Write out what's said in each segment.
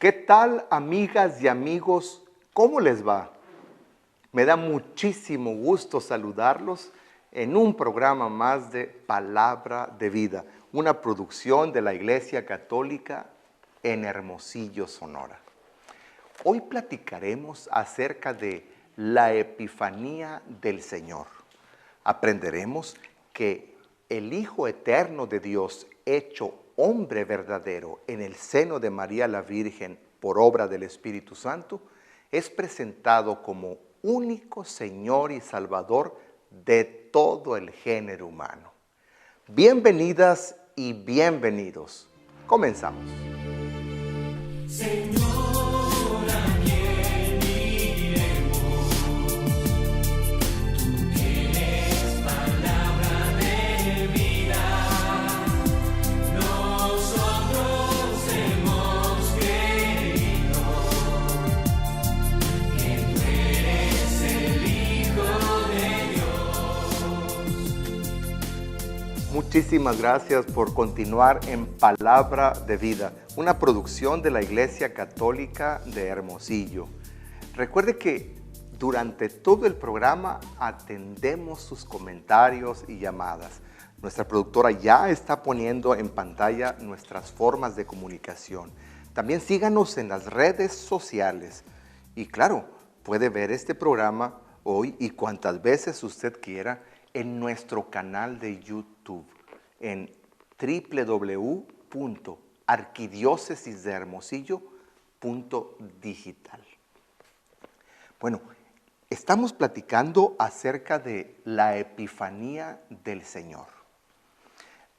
¿Qué tal, amigas y amigos? ¿Cómo les va? Me da muchísimo gusto saludarlos en un programa más de Palabra de Vida, una producción de la Iglesia Católica en Hermosillo, Sonora. Hoy platicaremos acerca de la Epifanía del Señor. Aprenderemos que el Hijo Eterno de Dios, hecho hombre verdadero en el seno de María la Virgen por obra del Espíritu Santo, es presentado como único Señor y Salvador de todo el género humano. Bienvenidas y bienvenidos. Comenzamos. Señor, ¿a quién iremos? Tú tienes palabra de vida. Nosotros hemos creído que tú eres el Hijo de Dios. Muchísimas gracias por continuar en Palabra de Vida, una producción de la Iglesia Católica de Hermosillo. Recuerde que durante todo el programa atendemos sus comentarios y llamadas. Nuestra productora ya está poniendo en pantalla nuestras formas de comunicación. También síganos en las redes sociales. Y claro, puede ver este programa hoy y cuantas veces usted quiera en nuestro canal de YouTube en www.arquidiócesisdehermosillo.digital. Bueno, estamos platicando acerca de la Epifanía del Señor.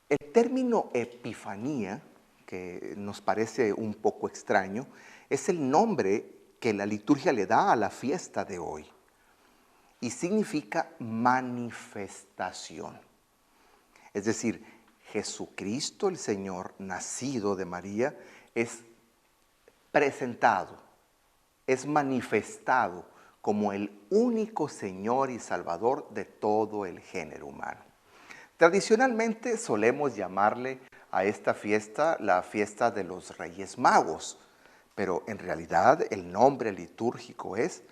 El término Epifanía, que nos parece un poco extraño, es el nombre que la liturgia le da a la fiesta de hoy y significa manifestación. Es decir, Jesucristo el Señor, nacido de María, es presentado, es manifestado como el único Señor y Salvador de todo el género humano. Tradicionalmente solemos llamarle a esta fiesta la fiesta de los Reyes Magos, pero en realidad el nombre litúrgico es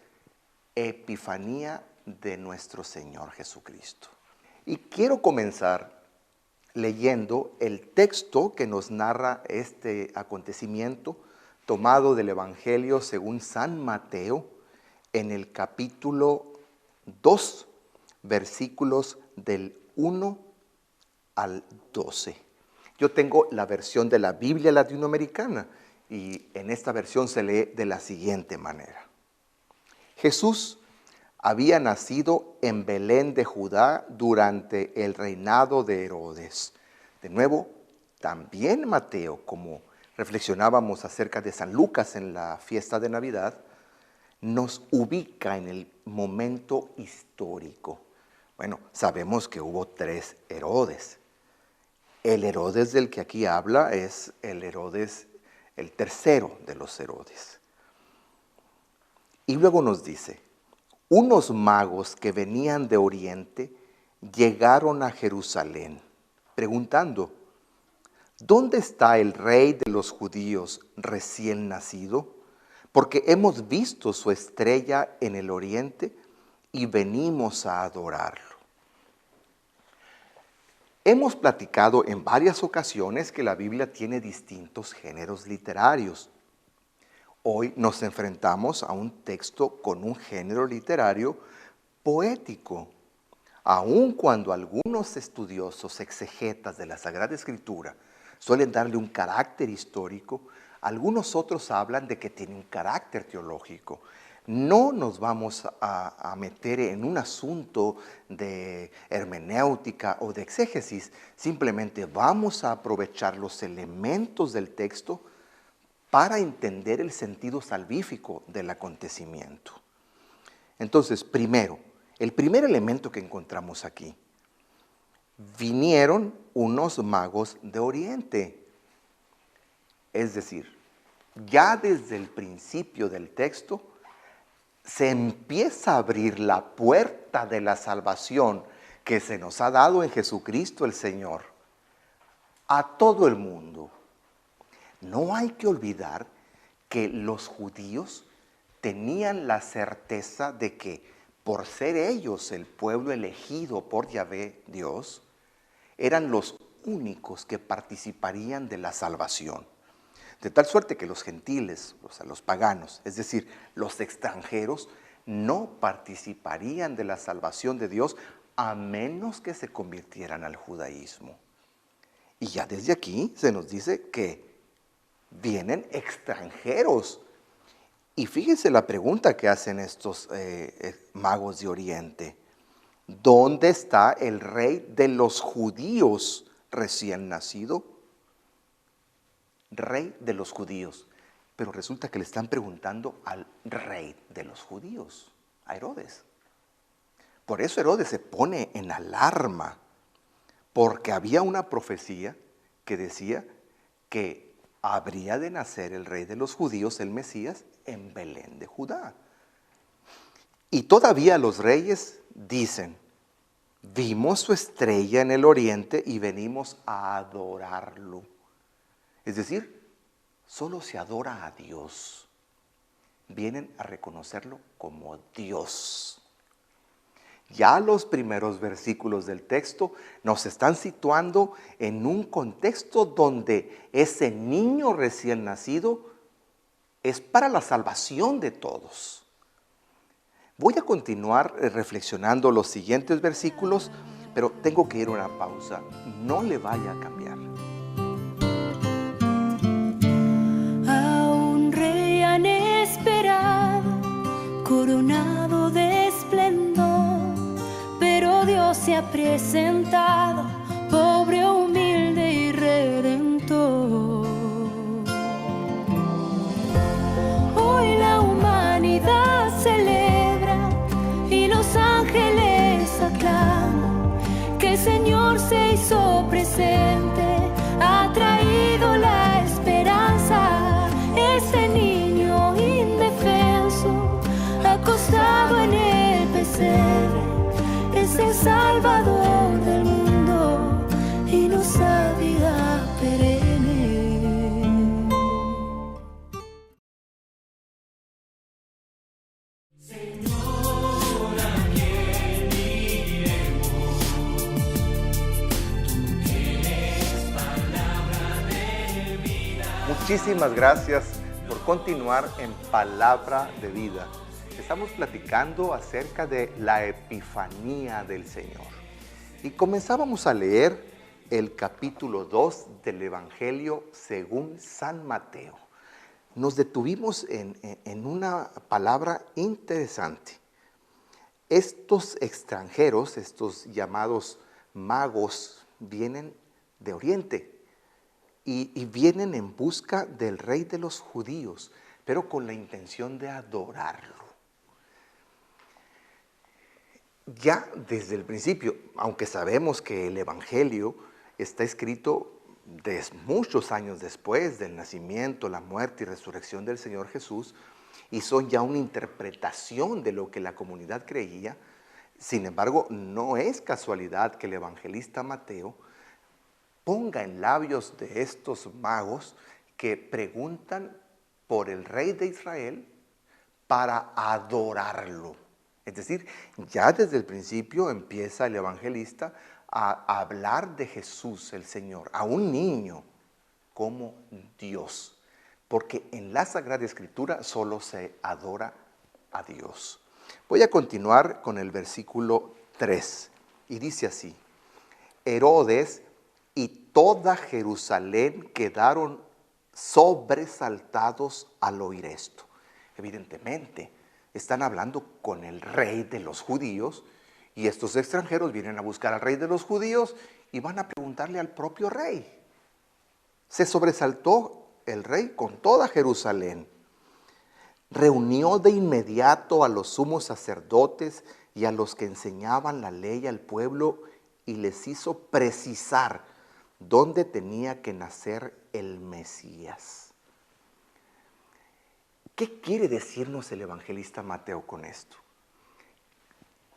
Epifanía de nuestro Señor Jesucristo. Y quiero comenzar leyendo el texto que nos narra este acontecimiento tomado del Evangelio según San Mateo en el capítulo 2, versículos del 1 al 12. Yo tengo la versión de la Biblia latinoamericana y en esta versión se lee de la siguiente manera. Jesús había nacido en Belén de Judá durante el reinado de Herodes. De nuevo, también Mateo, como reflexionábamos acerca de San Lucas en la fiesta de Navidad, nos ubica en el momento histórico. Bueno, sabemos que hubo 3 Herodes. El Herodes del que aquí habla es el Herodes, el tercero de los Herodes. Y luego nos dice, unos magos que venían de Oriente llegaron a Jerusalén, preguntando, ¿dónde está el rey de los judíos recién nacido? Porque hemos visto su estrella en el Oriente y venimos a adorarlo. Hemos platicado en varias ocasiones que la Biblia tiene distintos géneros literarios. Hoy nos enfrentamos a un texto con un género literario poético, aun cuando algunos estudiosos exegetas de la Sagrada Escritura suelen darle un carácter histórico, algunos otros hablan de que tiene un carácter teológico. No nos vamos a meter en un asunto de hermenéutica o de exégesis, simplemente vamos a aprovechar los elementos del texto para entender el sentido salvífico del acontecimiento. Entonces, primero, el primer elemento que encontramos aquí. Vinieron unos magos de Oriente. Es decir, ya desde el principio del texto se empieza a abrir la puerta de la salvación que se nos ha dado en Jesucristo el Señor a todo el mundo. No hay que olvidar que los judíos tenían la certeza de que por ser ellos el pueblo elegido por Yahvé Dios, eran los únicos que participarían de la salvación. De tal suerte que los gentiles, o sea, los paganos, es decir, los extranjeros, no participarían de la salvación de Dios a menos que se convirtieran al judaísmo. Y ya desde aquí se nos dice que vienen extranjeros. Y fíjense la pregunta que hacen estos magos de Oriente. ¿Dónde está el rey de los judíos recién nacido? Rey de los judíos. Pero resulta que le están preguntando al rey de los judíos, a Herodes. Por eso Herodes se pone en alarma, porque había una profecía que decía que habría de nacer el rey de los judíos, el Mesías, en Belén de Judá. Y todavía los reyes dicen, vimos su estrella en el oriente y venimos a adorarlo. Es decir, solo se adora a Dios. Vienen a reconocerlo como Dios. Ya los primeros versículos del texto nos están situando en un contexto donde ese niño recién nacido es para la salvación de todos. Voy a continuar reflexionando los siguientes versículos, pero tengo que ir a una pausa. No le vaya a cambiar. A un rey han esperado, coronado de esplendor, pero Dios se ha presentado, pobre, humilde y redentor. Hoy la humanidad celebra y los ángeles aclaman que el Señor se hizo presente, ha traído la esperanza. Ese niño indefenso, acostado en el pesebre, es el Salvador del mundo y nos da vida perenne. Muchísimas gracias por continuar en Palabra de Vida. Estamos platicando acerca de la Epifanía del Señor. Y comenzábamos a leer el capítulo 2 del Evangelio según San Mateo. Nos detuvimos en una palabra interesante. Estos extranjeros, estos llamados magos, vienen de Oriente. Y vienen en busca del rey de los judíos, pero con la intención de adorarlo. Ya desde el principio, aunque sabemos que el Evangelio está escrito muchos años después del nacimiento, la muerte y resurrección del Señor Jesús, y son ya una interpretación de lo que la comunidad creía, sin embargo, no es casualidad que el evangelista Mateo ponga en labios de estos magos que preguntan por el rey de Israel para adorarlo. Es decir, ya desde el principio empieza el evangelista a hablar de Jesús el Señor, a un niño como Dios, porque en la Sagrada Escritura solo se adora a Dios. Voy a continuar con el versículo 3 y dice así: Herodes y toda Jerusalén quedaron sobresaltados al oír esto. Evidentemente, están hablando con el rey de los judíos y estos extranjeros vienen a buscar al rey de los judíos y van a preguntarle al propio rey. Se sobresaltó el rey con toda Jerusalén. Reunió de inmediato a los sumos sacerdotes y a los que enseñaban la ley al pueblo y les hizo precisar dónde tenía que nacer el Mesías. ¿Qué quiere decirnos el evangelista Mateo con esto?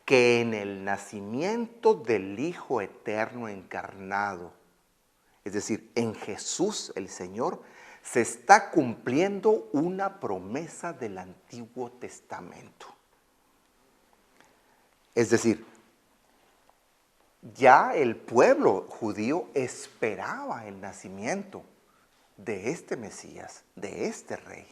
Que en el nacimiento del Hijo Eterno encarnado, es decir, en Jesús el Señor, Se está cumpliendo una promesa del Antiguo Testamento. Es decir, ya el pueblo judío esperaba el nacimiento de este Mesías, de este rey.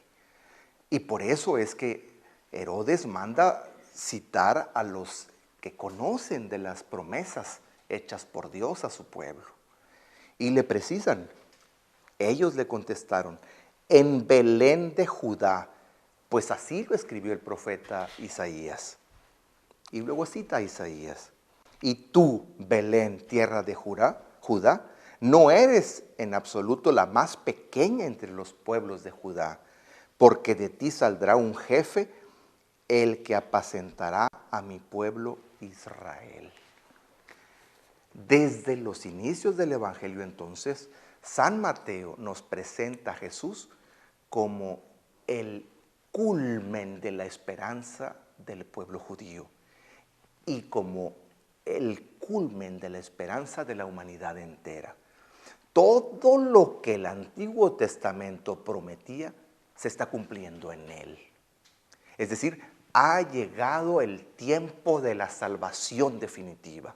Y por eso es que Herodes manda citar a los que conocen de las promesas hechas por Dios a su pueblo. Y le precisan, ellos le contestaron, en Belén de Judá, pues así lo escribió el profeta Isaías. Y luego cita a Isaías, y tú, Belén, tierra de Judá, no eres en absoluto la más pequeña entre los pueblos de Judá, porque de ti saldrá un jefe, el que apacentará a mi pueblo Israel. Desde los inicios del Evangelio entonces, San Mateo nos presenta a Jesús como el culmen de la esperanza del pueblo judío y como el culmen de la esperanza de la humanidad entera. Todo lo que el Antiguo Testamento prometía se está cumpliendo en él. Es decir, ha llegado el tiempo de la salvación definitiva.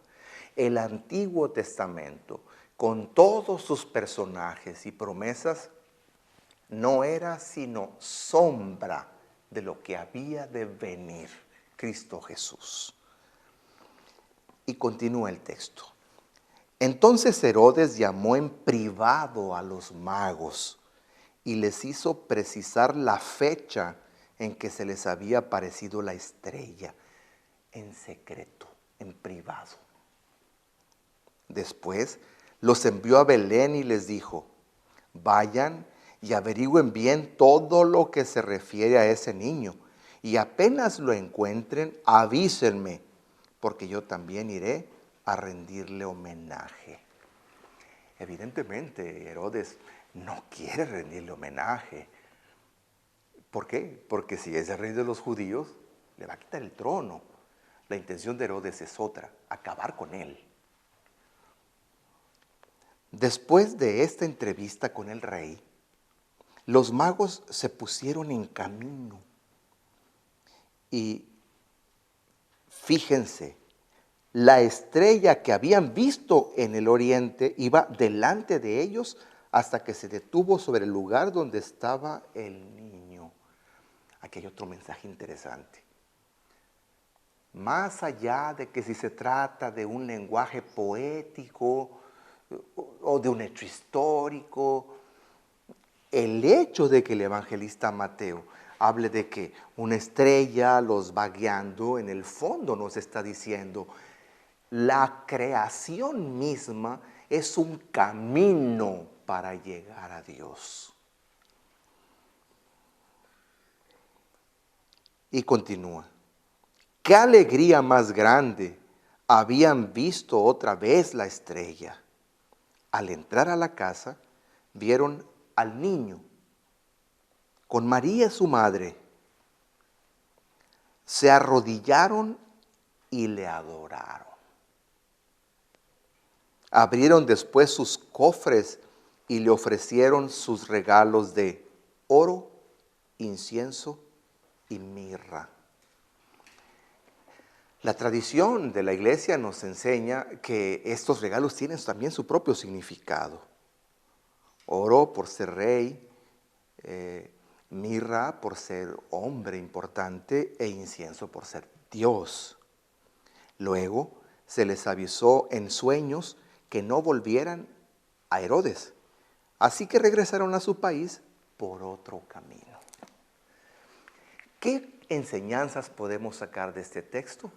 El Antiguo Testamento, con todos sus personajes y promesas, no era sino sombra de lo que había de venir, Cristo Jesús. Y continúa el texto. Entonces Herodes llamó en privado a los magos y les hizo precisar la fecha en que se les había aparecido la estrella, en secreto, en privado. Después los envió a Belén y les dijo, vayan y averigüen bien todo lo que se refiere a ese niño, y apenas lo encuentren, avísenme, porque yo también iré a rendirle homenaje. Evidentemente, Herodes no quiere rendirle homenaje. ¿Por qué? Porque si es el rey de los judíos, le va a quitar el trono. La intención de Herodes es otra, acabar con él. Después de esta entrevista con el rey, los magos se pusieron en camino. Y fíjense, la estrella que habían visto en el oriente iba delante de ellos hasta que se detuvo sobre el lugar donde estaba el niño. Aquí hay otro mensaje interesante. Más allá de que si se trata de un lenguaje poético o de un hecho histórico, el hecho de que el evangelista Mateo hable de que una estrella los va guiando, en el fondo nos está diciendo, la creación misma es un camino para llegar a Dios. Y continúa. ¡Qué alegría más grande! Habían visto otra vez la estrella. Al entrar a la casa, vieron al niño con María su madre. Se arrodillaron y le adoraron. Abrieron después sus cofres y le ofrecieron sus regalos de oro, incienso y mirra. La tradición de la iglesia nos enseña que estos regalos tienen también su propio significado. Oro por ser rey, mirra por ser hombre importante e incienso por ser Dios. Luego se les avisó en sueños que no volvieran a Herodes, así que regresaron a su país por otro camino. ¿Qué enseñanzas podemos sacar de este texto?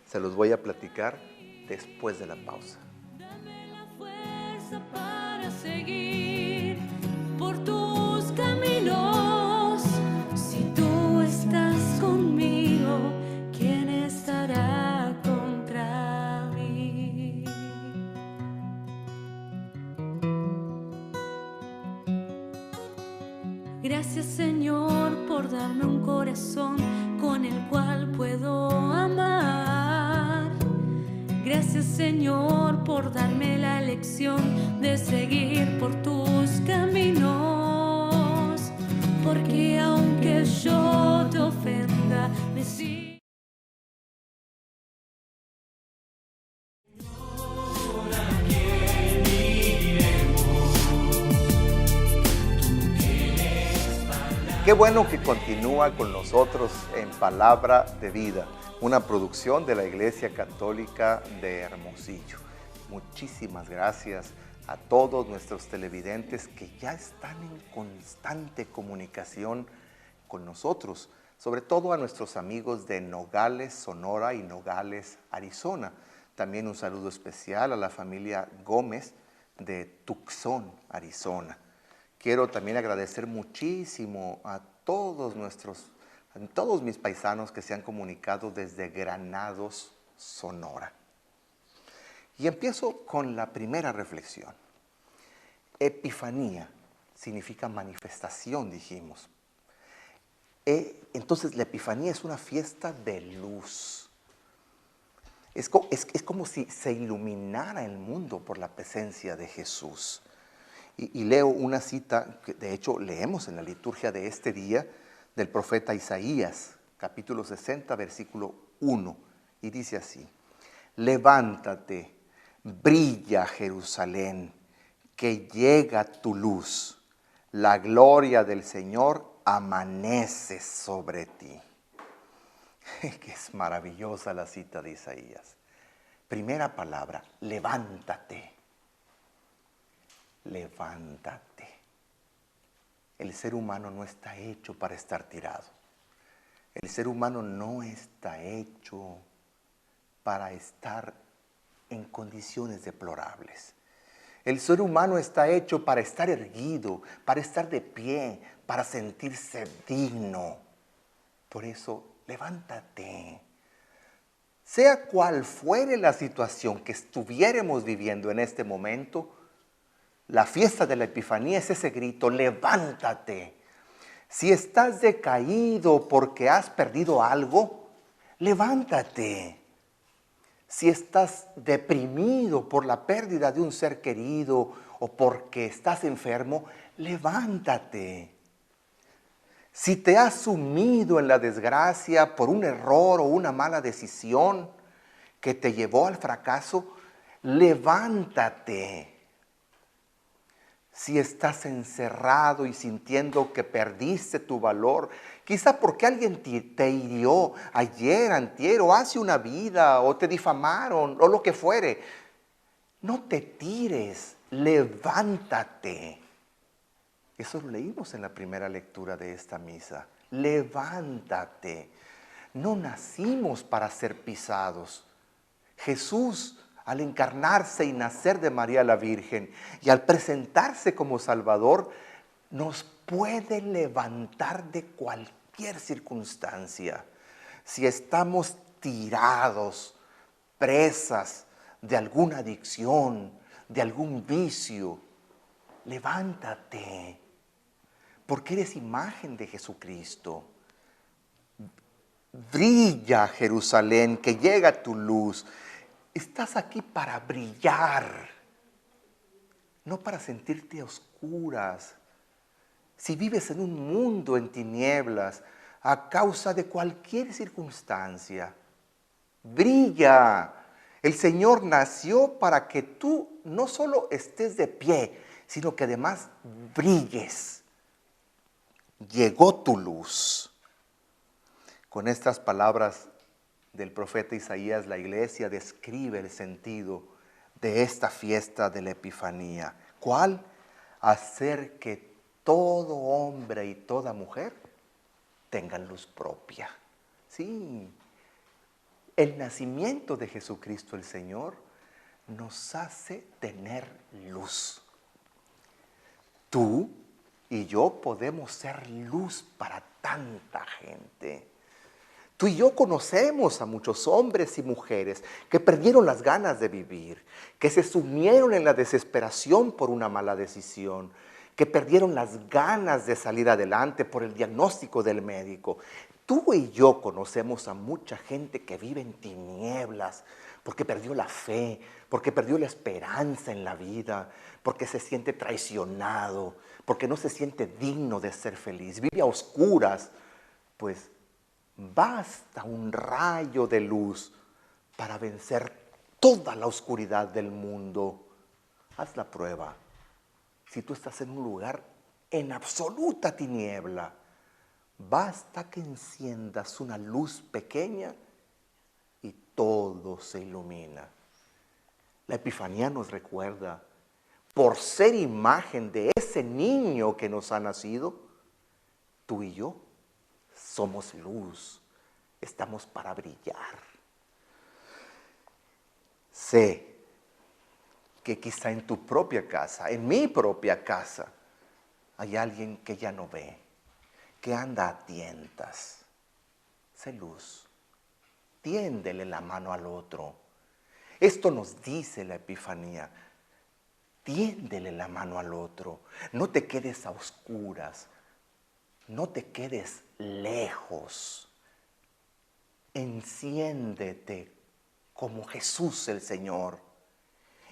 Se los voy a platicar después de la pausa. Dame la fuerza para seguir por tus caminos. Si tú estás conmigo, ¿quién estará contra mí? Gracias, Señor, por darme un corazón con el cual puedo amar. Gracias, Señor, por darme la lección de seguir por tus caminos. porque aunque yo te ofenda, me sigo. Qué bueno que continúa con nosotros en Palabra de Vida, una producción de la Iglesia Católica de Hermosillo. Muchísimas gracias a todos nuestros televidentes que ya están en constante comunicación con nosotros, sobre todo a nuestros amigos de Nogales, Sonora y Nogales, Arizona. También un saludo especial a la familia Gómez de Tucson, Arizona. Quiero también agradecer muchísimo a todos mis paisanos que se han comunicado desde Granados, Sonora. Y empiezo con la primera reflexión. Epifanía significa manifestación, dijimos. Entonces la Epifanía es una fiesta de luz. Es como si se iluminara el mundo por la presencia de Jesús. Y leo una cita que de hecho leemos en la liturgia de este día del profeta Isaías, capítulo 60, versículo 1, y dice así: levántate, brilla Jerusalén, que llega tu luz, la gloria del Señor amanece sobre ti. Que es maravillosa la cita de Isaías. Primera palabra, levántate. Levántate. El ser humano no está hecho para estar tirado. El ser humano no está hecho para estar en condiciones deplorables. El ser humano está hecho para estar erguido, para estar de pie, para sentirse digno. Por eso, levántate. Sea cual fuere la situación que estuviéramos viviendo en este momento, la fiesta de la Epifanía es ese grito: levántate. Si estás decaído porque has perdido algo, levántate. Si estás deprimido por la pérdida de un ser querido o porque estás enfermo, levántate. Si te has sumido en la desgracia por un error o una mala decisión que te llevó al fracaso, levántate. Si estás encerrado y sintiendo que perdiste tu valor, quizá porque alguien te hirió ayer, antier, o hace una vida, o te difamaron, o lo que fuere, no te tires, levántate. Eso lo leímos en la primera lectura de esta misa. Levántate. No nacimos para ser pisados. Jesús, al encarnarse y nacer de María la Virgen y al presentarse como Salvador, nos puede levantar de cualquier circunstancia. Si estamos tirados, presas de alguna adicción, de algún vicio, levántate, porque eres imagen de Jesucristo. Brilla, Jerusalén, que llega tu luz. Estás aquí para brillar, no para sentirte a oscuras. Si vives en un mundo en tinieblas a causa de cualquier circunstancia, brilla. El Señor nació para que tú no solo estés de pie, sino que además brilles. Llegó tu luz. Con estas palabras del profeta Isaías, la iglesia describe el sentido de esta fiesta de la Epifanía. ¿Cuál? Hacer que todo hombre y toda mujer tengan luz propia. Sí, el nacimiento de Jesucristo el Señor nos hace tener luz. Tú y yo podemos ser luz para tanta gente. Tú y yo conocemos a muchos hombres y mujeres que perdieron las ganas de vivir, que se sumieron en la desesperación por una mala decisión, que perdieron las ganas de salir adelante por el diagnóstico del médico, Tú y yo conocemos a mucha gente que vive en tinieblas porque perdió la fe, porque perdió la esperanza en la vida, porque se siente traicionado, porque no se siente digno de ser feliz, vive a oscuras. Pues basta un rayo de luz para vencer toda la oscuridad del mundo. Haz la prueba. Si tú estás en un lugar en absoluta tiniebla, basta que enciendas una luz pequeña y todo se ilumina. La Epifanía nos recuerda, por ser imagen de ese niño que nos ha nacido, tú y yo somos luz, estamos para brillar. Sé que quizá en tu propia casa, en mi propia casa, hay alguien que ya no ve, que anda a tientas. Sé luz, tiéndele la mano al otro. Esto nos dice la Epifanía, tiéndele la mano al otro. No te quedes a oscuras, no te quedes lejos. Enciéndete como Jesús el Señor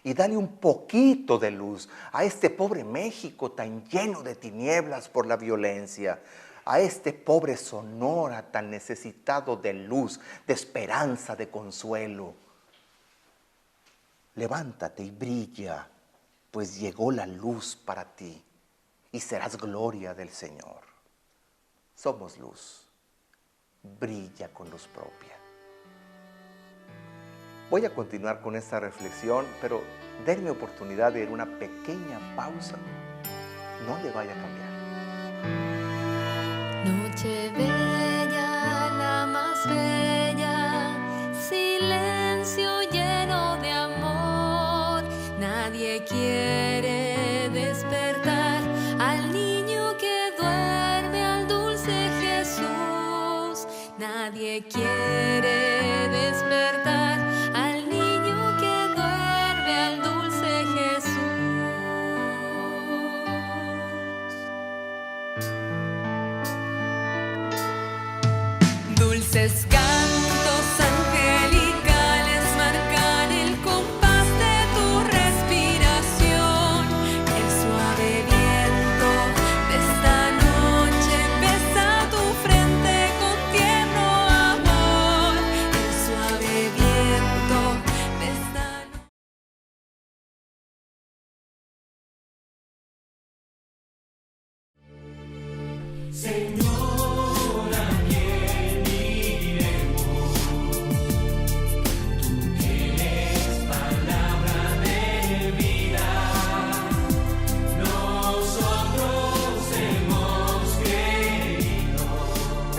y dale un poquito de luz a este pobre México tan lleno de tinieblas por la violencia, a este pobre Sonora tan necesitado de luz, de esperanza, de consuelo. Levántate y brilla, pues llegó la luz para ti y serás gloria del Señor. Somos luz, brilla con luz propia. Voy a continuar con esta reflexión, pero denme oportunidad de ir a una pequeña pausa. No le vaya a cambiar. Noche bella, la más bella, silencio lleno de amor. Nadie quiere despertar al niño que duerme, al dulce Jesús. Nadie quiere despertar al niño que duerme, al dulce Jesús. Dulces cantos angelicales marcan el compás de tu respiración. El suave viento de esta noche besa tu frente con tierno amor. El suave viento de esta noche.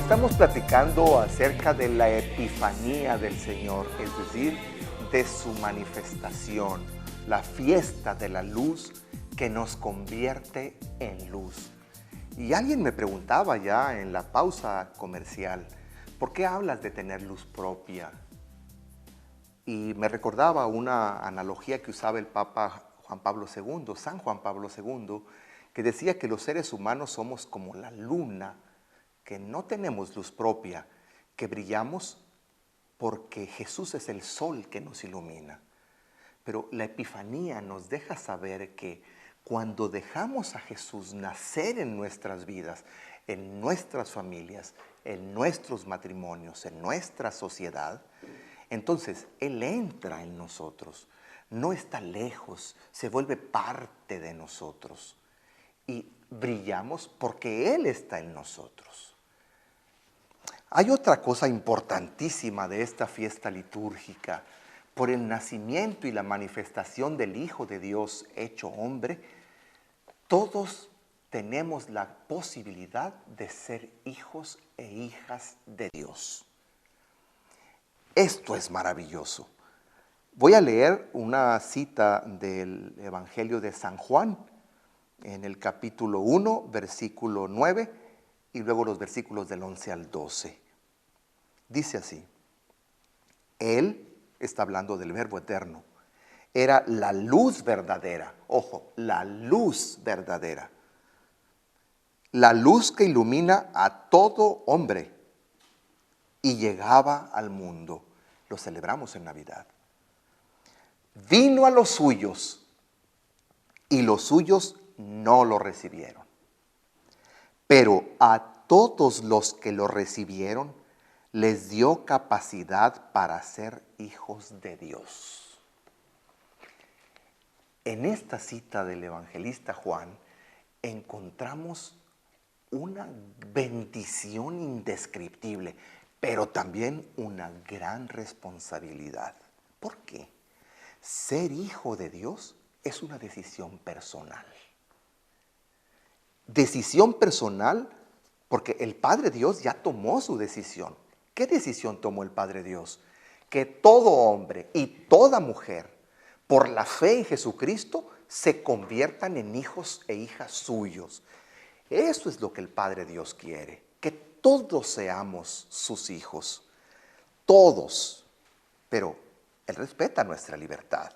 Estamos platicando acerca de la Epifanía del Señor, es decir, de su manifestación, la fiesta de la luz que nos convierte en luz. Y alguien me preguntaba ya en la pausa comercial, ¿por qué hablas de tener luz propia? Y me recordaba una analogía que usaba el Papa Juan Pablo II, San Juan Pablo II, que decía que los seres humanos somos como la luna, que no tenemos luz propia, que brillamos porque Jesús es el sol que nos ilumina. Pero la Epifanía nos deja saber que cuando dejamos a Jesús nacer en nuestras vidas, en nuestras familias, en nuestros matrimonios, en nuestra sociedad, entonces Él entra en nosotros, no está lejos, se vuelve parte de nosotros y brillamos porque Él está en nosotros. Hay otra cosa importantísima de esta fiesta litúrgica. Por el nacimiento y la manifestación del Hijo de Dios hecho hombre, todos tenemos la posibilidad de ser hijos e hijas de Dios. Esto es maravilloso. Voy a leer una cita del Evangelio de San Juan, en el capítulo 1, versículo 9, y luego los versículos del 11 al 12. Dice así: Él, está hablando del Verbo eterno, era la luz verdadera. Ojo, la luz verdadera. La luz que ilumina a todo hombre. y llegaba al mundo. Lo celebramos en Navidad. Vino a los suyos y los suyos no lo recibieron. Pero a todos los que lo recibieron, les dio capacidad para ser hijos de Dios. En esta cita del evangelista Juan encontramos una bendición indescriptible, pero también una gran responsabilidad. ¿Por qué? Ser hijo de Dios es una decisión personal. Decisión personal porque el Padre Dios ya tomó su decisión. ¿Qué decisión tomó el Padre Dios? Que todo hombre y toda mujer, por la fe en Jesucristo, se conviertan en hijos e hijas suyos. Eso es lo que el Padre Dios quiere, que todos seamos sus hijos, todos, pero Él respeta nuestra libertad.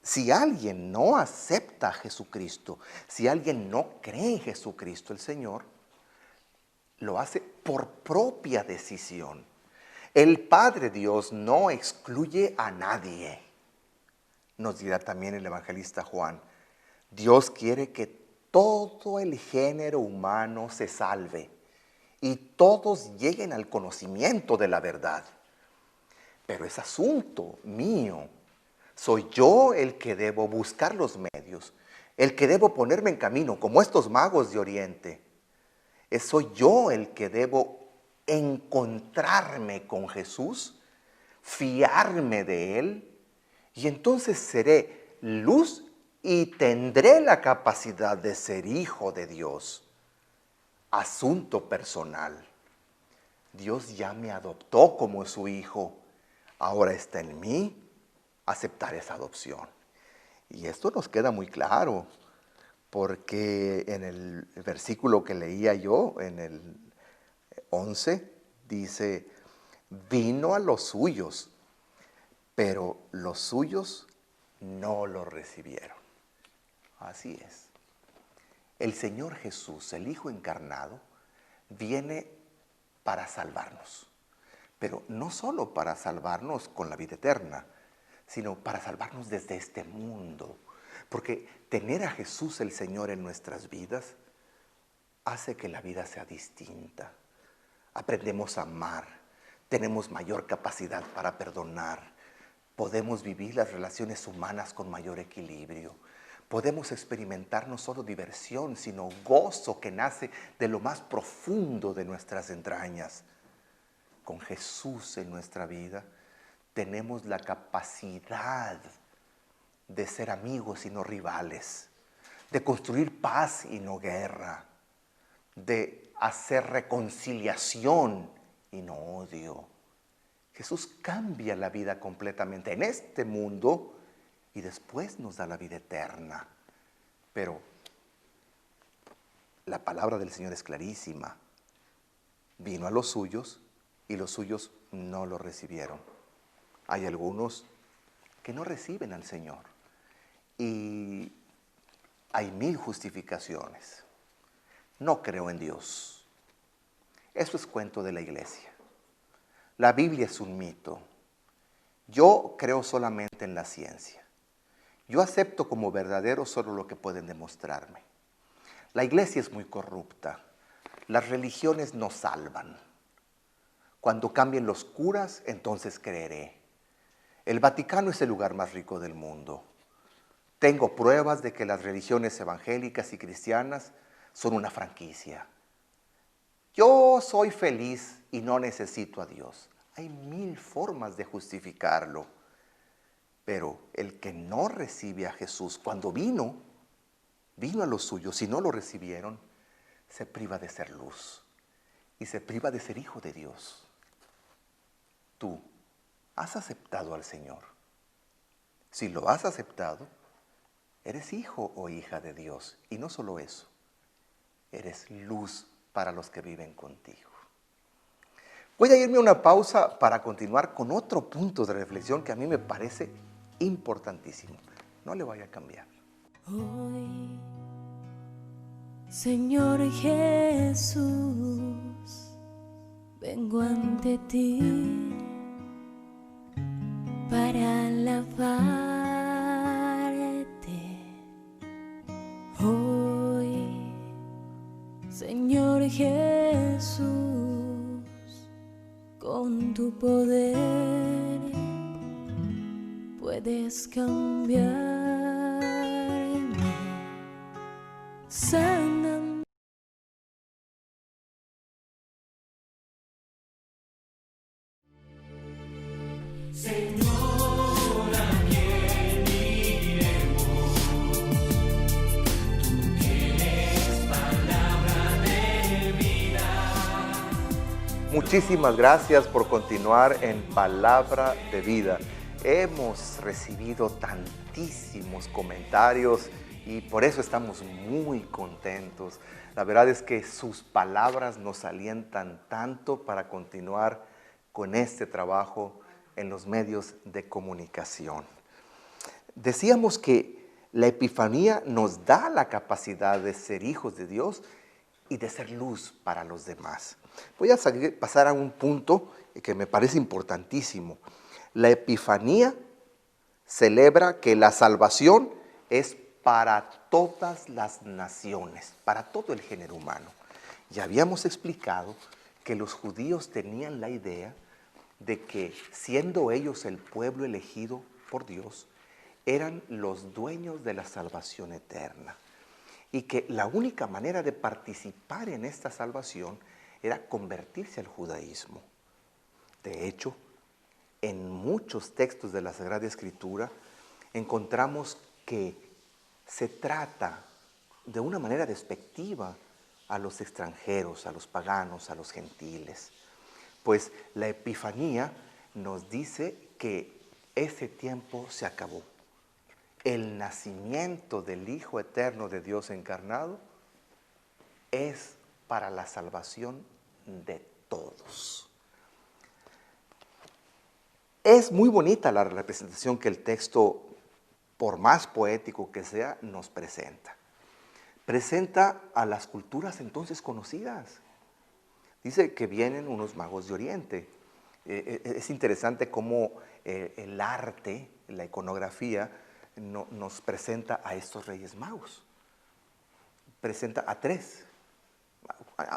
Si alguien no acepta a Jesucristo, si alguien no cree en Jesucristo el Señor, lo hace por propia decisión. El Padre Dios no excluye a nadie. Nos dirá también el evangelista Juan, Dios quiere que todo el género humano se salve y todos lleguen al conocimiento de la verdad. Pero es asunto mío. Soy yo el que debo buscar los medios, el que debo ponerme en camino, como estos magos de Oriente. Soy yo el que debo encontrarme con Jesús, fiarme de Él, y entonces seré luz y tendré la capacidad de ser hijo de Dios. Asunto personal. Dios ya me adoptó como su hijo. Ahora está en mí aceptar esa adopción. Y esto nos queda muy claro, porque en el versículo que leía yo, en el 11, dice, vino a los suyos, pero los suyos no lo recibieron. Así es. El Señor Jesús, el Hijo encarnado, viene para salvarnos, pero no solo para salvarnos con la vida eterna, sino para salvarnos desde este mundo. Porque tener a Jesús el Señor en nuestras vidas hace que la vida sea distinta. Aprendemos a amar, tenemos mayor capacidad para perdonar, podemos vivir las relaciones humanas con mayor equilibrio, podemos experimentar no solo diversión, sino gozo que nace de lo más profundo de nuestras entrañas. Con Jesús en nuestra vida, tenemos la capacidad de ser amigos y no rivales, de construir paz y no guerra, de hacer reconciliación y no odio. Jesús cambia la vida completamente en este mundo y después nos da la vida eterna. Pero la palabra del Señor es clarísima. Vino a los suyos y los suyos no lo recibieron. Hay algunos que no reciben al Señor y hay 1000 justificaciones. No creo en Dios. Eso es cuento de la iglesia. La Biblia es un mito. Yo creo solamente en la ciencia. Yo acepto como verdadero solo lo que pueden demostrarme. La iglesia es muy corrupta. Las religiones no salvan. Cuando cambien los curas, entonces creeré. El Vaticano es el lugar más rico del mundo. Tengo pruebas de que las religiones evangélicas y cristianas son una franquicia. Yo soy feliz y no necesito a Dios. Hay 1000 formas de justificarlo. Pero el que no recibe a Jesús, cuando vino a los suyos, si no lo recibieron, se priva de ser luz y se priva de ser hijo de Dios. Tú has aceptado al Señor. Si lo has aceptado, eres hijo o hija de Dios. Y no solo eso, eres luz para los que viven contigo. Voy a irme a una pausa para continuar con otro punto de reflexión que a mí me parece importantísimo. No le vaya a cambiar. Hoy, Señor Jesús, vengo ante ti para alabarte hoy, Señor Jesús, con tu poder puedes cambiarme, sáname. Muchísimas gracias por continuar en Palabra de Vida. Hemos recibido tantísimos comentarios y por eso estamos muy contentos. La verdad es que sus palabras nos alientan tanto para continuar con este trabajo en los medios de comunicación. Decíamos que la Epifanía nos da la capacidad de ser hijos de Dios y de ser luz para los demás. Voy a pasar a un punto que me parece importantísimo. La Epifanía celebra que la salvación es para todas las naciones, para todo el género humano. Ya habíamos explicado que los judíos tenían la idea de que, siendo ellos el pueblo elegido por Dios, eran los dueños de la salvación eterna. Y que la única manera de participar en esta salvación era convertirse al judaísmo. De hecho, en muchos textos de la Sagrada Escritura encontramos que se trata de una manera despectiva a los extranjeros, a los paganos, a los gentiles. Pues la Epifanía nos dice que ese tiempo se acabó. El nacimiento del Hijo Eterno de Dios encarnado es para la salvación de todos. Es muy bonita la representación que el texto, por más poético que sea, nos presenta. Presenta a las culturas entonces conocidas. Dice que vienen unos magos de Oriente. Es interesante cómo el arte, la iconografía, nos presenta a estos reyes magos. Presenta a tres.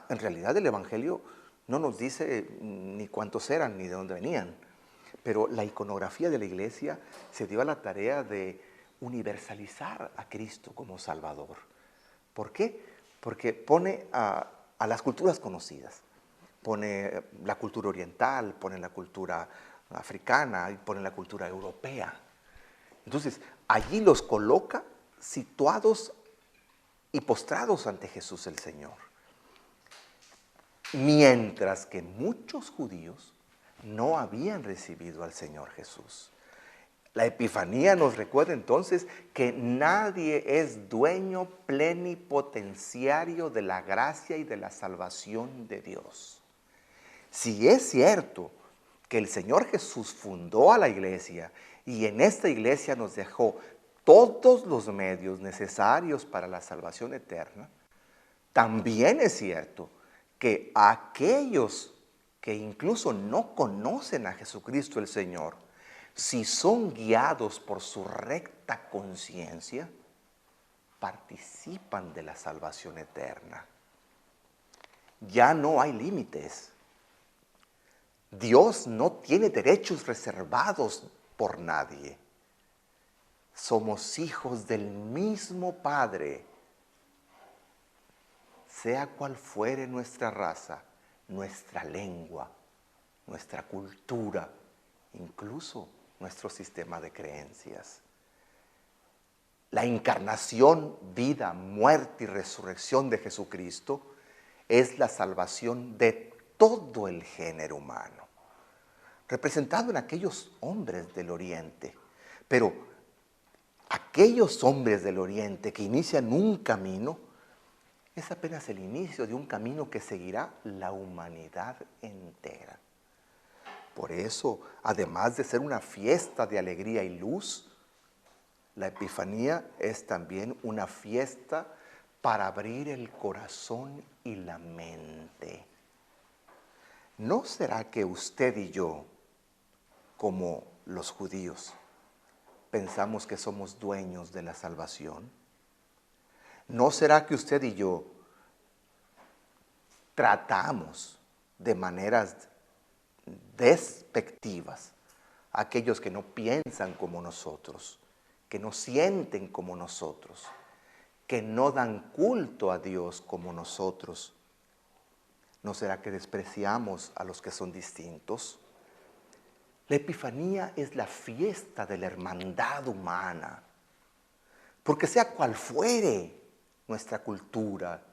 En realidad el Evangelio no nos dice ni cuántos eran ni de dónde venían, pero la iconografía de la iglesia se dio a la tarea de universalizar a Cristo como Salvador. ¿Por qué? Porque pone a las culturas conocidas, pone la cultura oriental, pone la cultura africana y pone la cultura europea. Entonces, allí los coloca situados y postrados ante Jesús el Señor. Mientras que muchos judíos no habían recibido al Señor Jesús. La Epifanía nos recuerda entonces que nadie es dueño plenipotenciario de la gracia y de la salvación de Dios. Si es cierto que el Señor Jesús fundó a la iglesia y en esta iglesia nos dejó todos los medios necesarios para la salvación eterna, también es cierto que aquellos que incluso no conocen a Jesucristo el Señor, si son guiados por su recta conciencia, participan de la salvación eterna. Ya no hay límites. Dios no tiene derechos reservados por nadie. Somos hijos del mismo Padre. Sea cual fuere nuestra raza, nuestra lengua, nuestra cultura, incluso nuestro sistema de creencias. La encarnación, vida, muerte y resurrección de Jesucristo es la salvación de todo el género humano, representado en aquellos hombres del Oriente. Pero aquellos hombres del Oriente que inician un camino, es apenas el inicio de un camino que seguirá la humanidad entera. Por eso, además de ser una fiesta de alegría y luz, la Epifanía es también una fiesta para abrir el corazón y la mente. ¿No será que usted y yo, como los judíos, pensamos que somos dueños de la salvación? ¿No será que usted y yo tratamos de maneras despectivas a aquellos que no piensan como nosotros, que no sienten como nosotros, que no dan culto a Dios como nosotros? ¿No será que despreciamos a los que son distintos? La Epifanía es la fiesta de la hermandad humana, porque sea cual fuere nuestra cultura,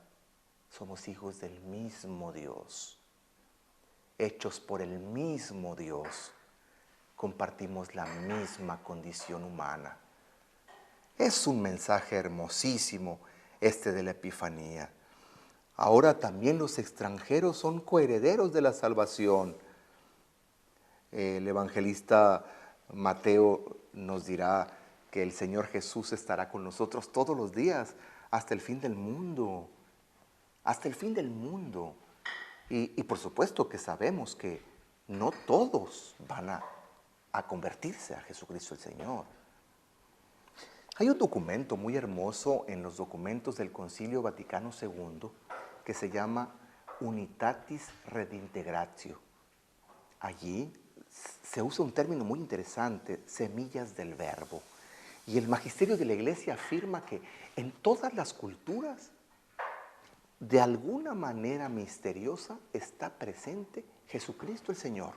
somos hijos del mismo Dios, hechos por el mismo Dios, compartimos la misma condición humana. Es un mensaje hermosísimo este de la Epifanía. Ahora también los extranjeros son coherederos de la salvación. El evangelista Mateo nos dirá que el Señor Jesús estará con nosotros todos los días hasta el fin del mundo. Hasta el fin del mundo. Y por supuesto que sabemos que no todos van a convertirse a Jesucristo el Señor. Hay un documento muy hermoso en los documentos del Concilio Vaticano II que se llama Unitatis Redintegratio. Allí se usa un término muy interesante, semillas del verbo. Y el magisterio de la Iglesia afirma que en todas las culturas, de alguna manera misteriosa, está presente Jesucristo el Señor.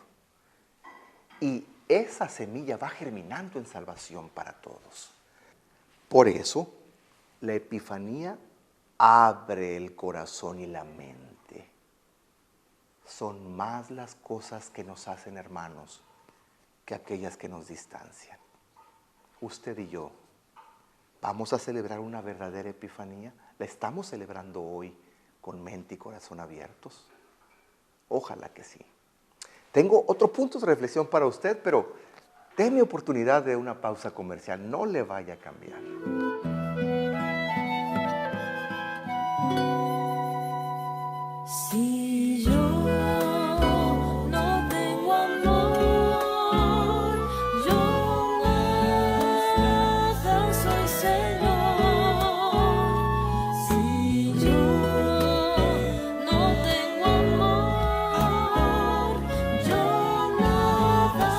Y esa semilla va germinando en salvación para todos. Por eso, la Epifanía abre el corazón y la mente. Son más las cosas que nos hacen hermanos que aquellas que nos distancian. Usted y yo, ¿vamos a celebrar una verdadera Epifanía? ¿La estamos celebrando hoy con mente y corazón abiertos? Ojalá que sí. Tengo otro punto de reflexión para usted, pero déme oportunidad de una pausa comercial. No le vaya a cambiar. Si yo no tengo amor, yo nada soy, Señor. Si yo no tengo amor, yo nada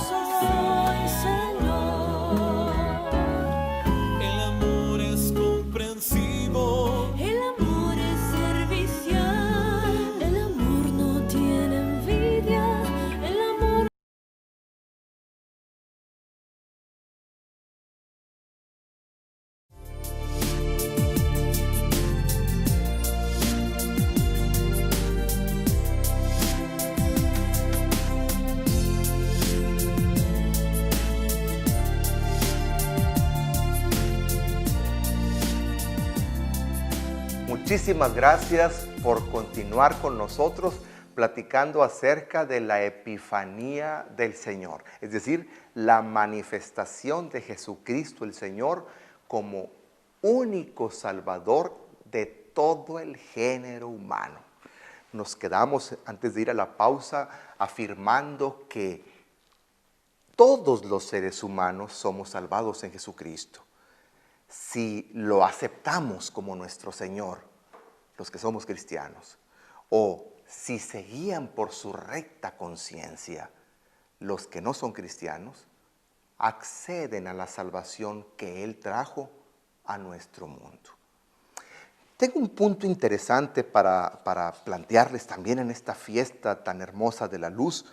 soy, Señor. El amor es comprensivo. El amor es servicial, el amor no tiene envidia, el amor. Muchísimas gracias por continuar con nosotros platicando acerca de la Epifanía del Señor, es decir, la manifestación de Jesucristo el Señor como único Salvador de todo el género humano. Nos quedamos, antes de ir a la pausa, afirmando que todos los seres humanos somos salvados en Jesucristo. Si lo aceptamos como nuestro Señor, los que somos cristianos, o si se guían por su recta conciencia, los que no son cristianos, acceden a la salvación que Él trajo a nuestro mundo. Tengo un punto interesante para plantearles también en esta fiesta tan hermosa de la luz,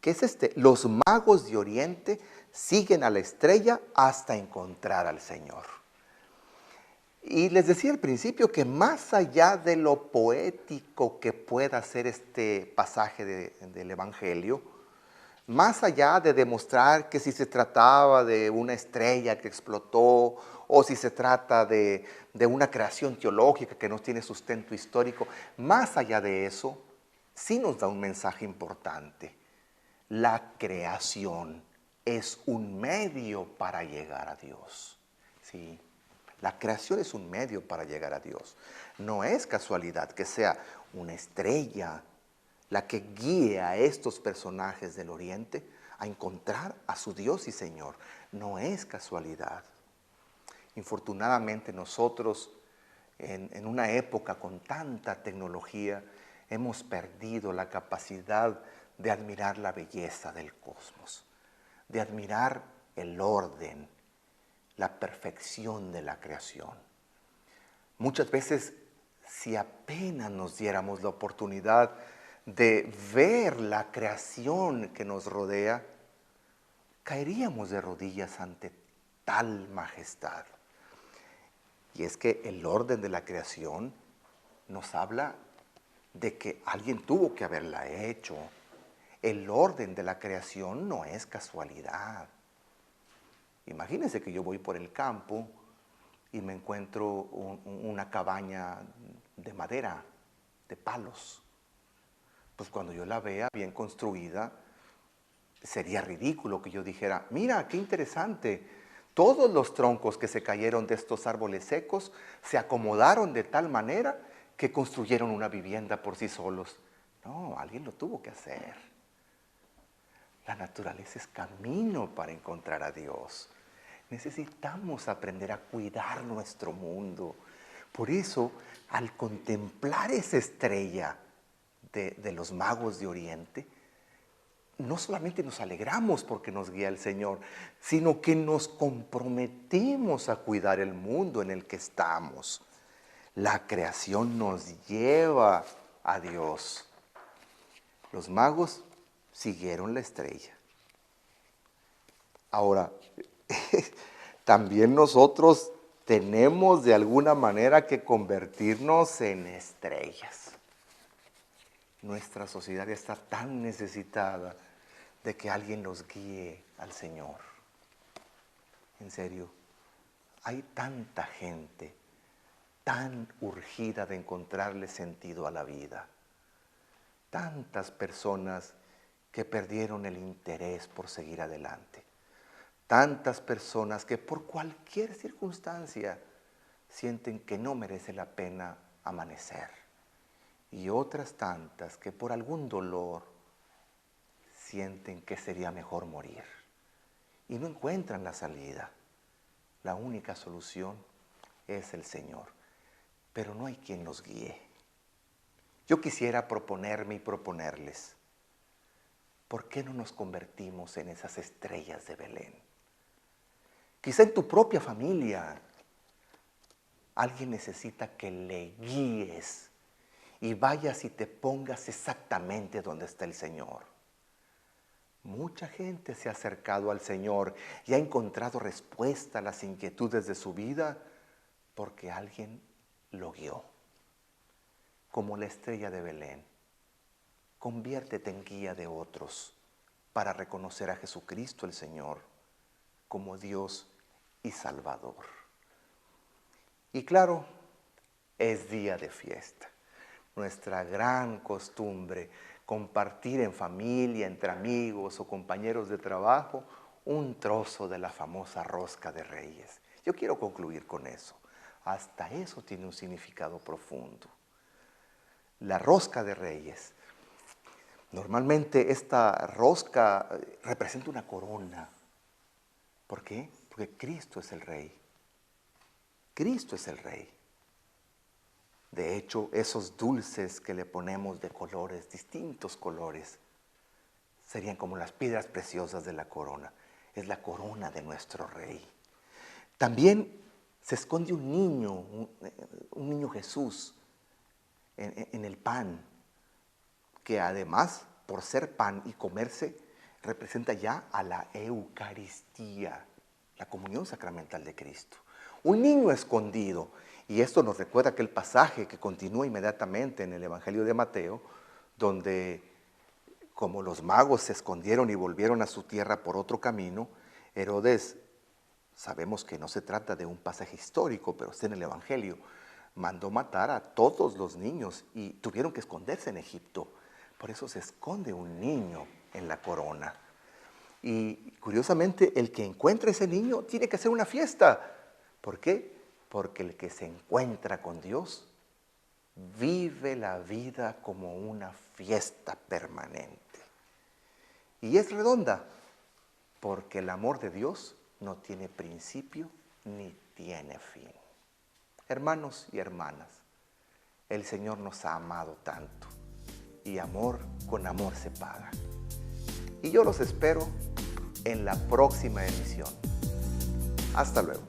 que es este: los magos de Oriente siguen a la estrella hasta encontrar al Señor. Y les decía al principio que más allá de lo poético que pueda ser este pasaje del Evangelio, más allá de demostrar que si se trataba de una estrella que explotó o si se trata de una creación teológica que no tiene sustento histórico, más allá de eso, sí nos da un mensaje importante. La creación es un medio para llegar a Dios. Sí. La creación es un medio para llegar a Dios. No es casualidad que sea una estrella la que guíe a estos personajes del Oriente a encontrar a su Dios y Señor. No es casualidad. Infortunadamente nosotros, en una época con tanta tecnología, hemos perdido la capacidad de admirar la belleza del cosmos, de admirar el orden, la perfección de la creación. Muchas veces, si apenas nos diéramos la oportunidad de ver la creación que nos rodea, caeríamos de rodillas ante tal majestad. Y es que el orden de la creación nos habla de que alguien tuvo que haberla hecho. El orden de la creación no es casualidad. Imagínense que yo voy por el campo y me encuentro una cabaña de madera, de palos. Pues cuando yo la vea bien construida, sería ridículo que yo dijera, mira, qué interesante, todos los troncos que se cayeron de estos árboles secos se acomodaron de tal manera que construyeron una vivienda por sí solos. No, alguien lo tuvo que hacer. La naturaleza es camino para encontrar a Dios. Necesitamos aprender a cuidar nuestro mundo. Por eso, al contemplar esa estrella de los magos de Oriente, no solamente nos alegramos porque nos guía el Señor, sino que nos comprometemos a cuidar el mundo en el que estamos. La creación nos lleva a Dios. Los magos siguieron la estrella. Ahora, también nosotros tenemos de alguna manera que convertirnos en estrellas. Nuestra sociedad está tan necesitada de que alguien nos guíe al Señor. En serio, hay tanta gente tan urgida de encontrarle sentido a la vida. Tantas personas que perdieron el interés por seguir adelante. Tantas personas que por cualquier circunstancia sienten que no merece la pena amanecer. Y otras tantas que por algún dolor sienten que sería mejor morir. Y no encuentran la salida. La única solución es el Señor. Pero no hay quien los guíe. Yo quisiera proponerme y proponerles, ¿por qué no nos convertimos en esas estrellas de Belén? Quizá en tu propia familia alguien necesita que le guíes y vayas y te pongas exactamente donde está el Señor. Mucha gente se ha acercado al Señor y ha encontrado respuesta a las inquietudes de su vida porque alguien lo guió. Como la estrella de Belén, conviértete en guía de otros para reconocer a Jesucristo el Señor como Dios y Salvador. Y claro, es día de fiesta. Nuestra gran costumbre, compartir en familia, entre amigos o compañeros de trabajo, un trozo de la famosa rosca de Reyes. Yo quiero concluir con eso. Hasta eso tiene un significado profundo. La rosca de Reyes. Normalmente esta rosca representa una corona. ¿Por qué? Porque Cristo es el Rey. Cristo es el Rey. De hecho, esos dulces que le ponemos de colores, distintos colores, serían como las piedras preciosas de la corona. Es la corona de nuestro Rey. También se esconde un niño Jesús, en el pan, que además, por ser pan y comerse, representa ya a la Eucaristía, la comunión sacramental de Cristo. Un niño escondido, y esto nos recuerda aquel pasaje que continúa inmediatamente en el Evangelio de Mateo, donde como los magos se escondieron y volvieron a su tierra por otro camino, Herodes, sabemos que no se trata de un pasaje histórico, pero está en el Evangelio, mandó matar a todos los niños y tuvieron que esconderse en Egipto. Por eso se esconde un niño en la corona. Y curiosamente, el que encuentra ese niño tiene que hacer una fiesta. ¿Por qué? Porque el que se encuentra con Dios Vive la vida como una fiesta permanente. Y es redonda, porque el amor de Dios no tiene principio ni tiene fin. Hermanos y hermanas, el Señor nos ha amado tanto, y amor con amor se paga. Y yo los espero en la próxima emisión. Hasta luego.